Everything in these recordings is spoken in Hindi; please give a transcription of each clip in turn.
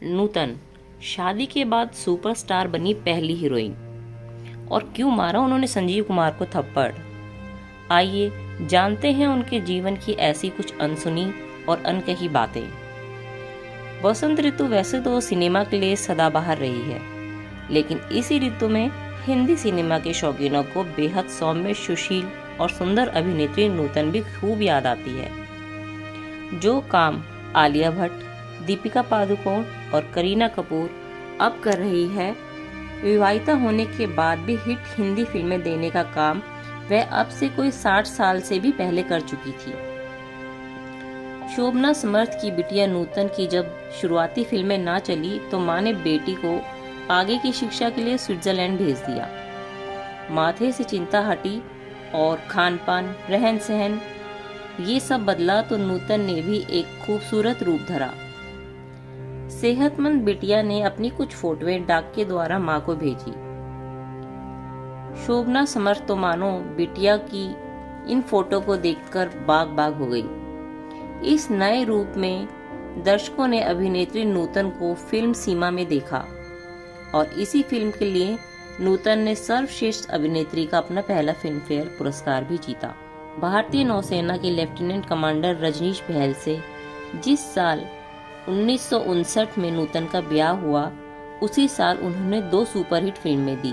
नूतन शादी के बाद सुपरस्टार बनी पहली हीरोइन, और क्यों मारा उन्होंने संजीव कुमार को थप्पड़। आइए जानते हैं उनके जीवन की ऐसी कुछ अनसुनी और अनकही बातें। बसंत ऋतु वैसे तो सिनेमा के लिए सदाबहार रही है, लेकिन इसी ऋतु में हिंदी सिनेमा के शौकीनों को बेहद सौम्य, सुशील और सुंदर अभिनेत्री नूतन भी खूब याद आती है। जो काम आलिया भट्ट, दीपिका पादुकोण और करीना कपूर अब कर रही है, विवाहिता होने के बाद भी हिट हिंदी फिल्में देने का काम वह अब से कोई 60 साल से भी पहले कर चुकी थी। शोभना समर्थ की बिटिया नूतन की जब शुरुआती फिल्में ना चली तो मां ने बेटी को आगे की शिक्षा के लिए स्विट्जरलैंड भेज दिया। माथे से चिंता हटी और खान पान, रहन सहन ये सब बदला तो नूतन ने भी एक खूबसूरत रूप धरा। सेहतमंद बिटिया ने अपनी कुछ फोटोएं डाक के द्वारा मां को भेजी। शोभना समर्थ तो मानो बिटिया की इन फोटो को देखकर बाग बाग हो गई। इस नए रूप में दर्शकों ने अभिनेत्री नूतन को फिल्म सीमा में देखा और इसी फिल्म के लिए नूतन ने सर्वश्रेष्ठ अभिनेत्री का अपना पहला फिल्म फेयर पुरस्कार भी जीता। भारतीय नौसेना के लेफ्टिनेंट कमांडर रजनीश बहल से जिस साल 1959 में नूतन का ब्याह हुआ, उसी साल उन्होंने 2 सुपरहिट फिल्में दी,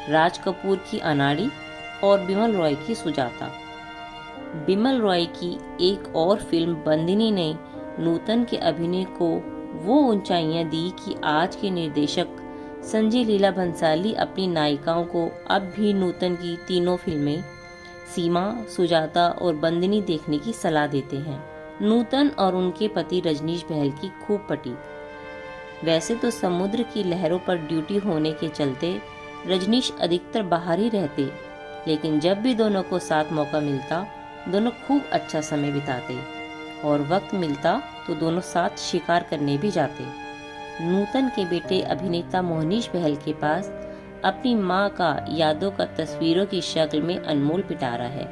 राज कपूर की अनाड़ी और बिमल रॉय की सुजाता। बिमल रॉय की एक और फिल्म बंदिनी ने नूतन के अभिनय को वो ऊंचाइयां दी कि आज के निर्देशक संजय लीला भंसाली अपनी नायिकाओं को अब भी नूतन की तीनों फिल्में सीमा, सुजाता और बंदिनी देखने की सलाह देते हैं। नूतन और उनके पति रजनीश बहल की खूब पटी। वैसे तो समुद्र की लहरों पर ड्यूटी होने के चलते रजनीश अधिकतर बाहर ही रहते, लेकिन जब भी दोनों को साथ मौका मिलता दोनों खूब अच्छा समय बिताते और वक्त मिलता तो दोनों साथ शिकार करने भी जाते। नूतन के बेटे अभिनेता मोहनीश बहल के पास अपनी मां का यादों का तस्वीरों की शक्ल में अनमोल पिटारा है।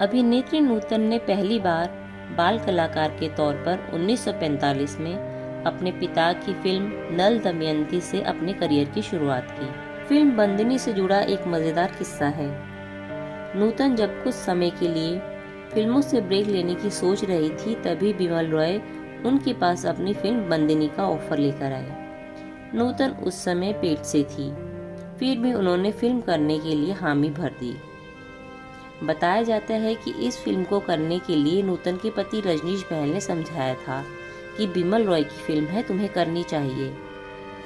अभिनेत्री नूतन ने पहली बार बाल कलाकार के तौर पर 1945 में अपने पिता की फिल्म नल दमयंती से अपने करियर की शुरुआत की। फिल्म बंदिनी से जुड़ा एक मजेदार किस्सा है। नूतन जब कुछ समय के लिए फिल्मों से ब्रेक लेने की सोच रही थी, तभी बिमल रॉय उनके पास अपनी फिल्म बंदिनी का ऑफर लेकर आए। नूतन उस समय पेट से थी, फिर भी उन्होंने फिल्म करने के लिए हामी भर दी। बताया जाता है कि इस फिल्म को करने के लिए नूतन के पति रजनीश बहल ने समझाया था कि बिमल रॉय की फिल्म है, तुम्हें करनी चाहिए।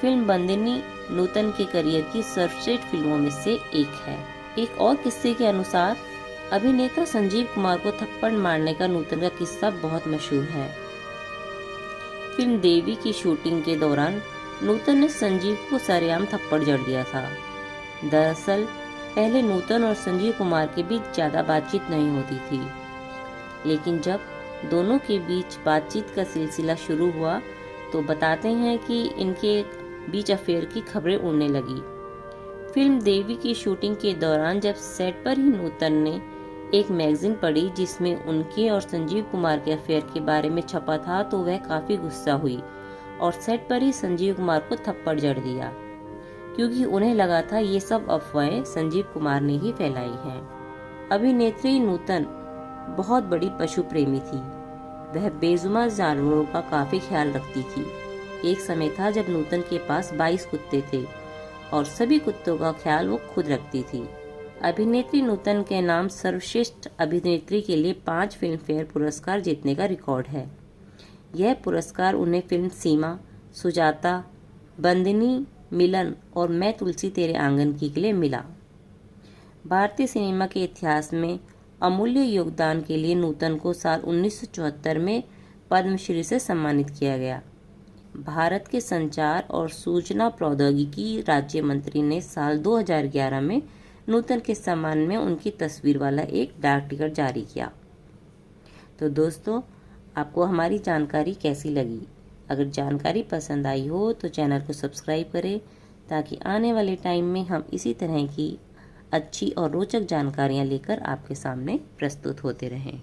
फिल्म बंदिनी नूतन के करियर की सर्वश्रेष्ठ फिल्मों में से एक है। एक और किस्से के अनुसार अभिनेता संजीव कुमार को थप्पड़ मारने का नूतन का किस्सा बहुत मशहूर है। फिल्म देवी की शूटिंग के दौरान नूतन ने संजीव को सरेआम थप्पड़ जड़ दिया था। दरअसल पहले नूतन और संजीव कुमार के बीच ज्यादा बातचीत नहीं होती थी, लेकिन जब दोनों के बीच बातचीत का सिलसिला शुरू हुआ तो बताते हैं कि इनके बीच अफेयर की खबरें उड़ने लगी। फिल्म देवी की शूटिंग के दौरान जब सेट पर ही नूतन ने एक मैगजीन पढ़ी जिसमें उनके और संजीव कुमार के अफेयर के बारे में छपा था, तो वह काफी गुस्सा हुई और सेट पर ही संजीव कुमार को थप्पड़ जड़ दिया, क्योंकि उन्हें लगा था ये सब अफवाहें संजीव कुमार ने ही फैलाई हैं। अभिनेत्री नूतन बहुत बड़ी पशु प्रेमी थी। वह बेजुबान जानवरों का काफी ख्याल रखती थी। एक समय था जब नूतन के पास 22 कुत्ते थे और सभी कुत्तों का ख्याल वो खुद रखती थी। अभिनेत्री नूतन के नाम सर्वश्रेष्ठ अभिनेत्री के लिए 5 फिल्म फेयर पुरस्कार जीतने का रिकॉर्ड है। यह पुरस्कार उन्हें फिल्म सीमा, सुजाता, बंदिनी, मिलन और मैं तुलसी तेरे आंगन की के लिए मिला। भारतीय सिनेमा के इतिहास में अमूल्य योगदान के लिए नूतन को साल 1974 में पद्मश्री से सम्मानित किया गया। भारत के संचार और सूचना प्रौद्योगिकी राज्य मंत्री ने साल 2011 में नूतन के सम्मान में उनकी तस्वीर वाला एक डाक टिकट जारी किया। तो दोस्तों, आपको हमारी जानकारी कैसी लगी? अगर जानकारी पसंद आई हो तो चैनल को सब्सक्राइब करें, ताकि आने वाले टाइम में हम इसी तरह की अच्छी और रोचक जानकारियां लेकर आपके सामने प्रस्तुत होते रहें।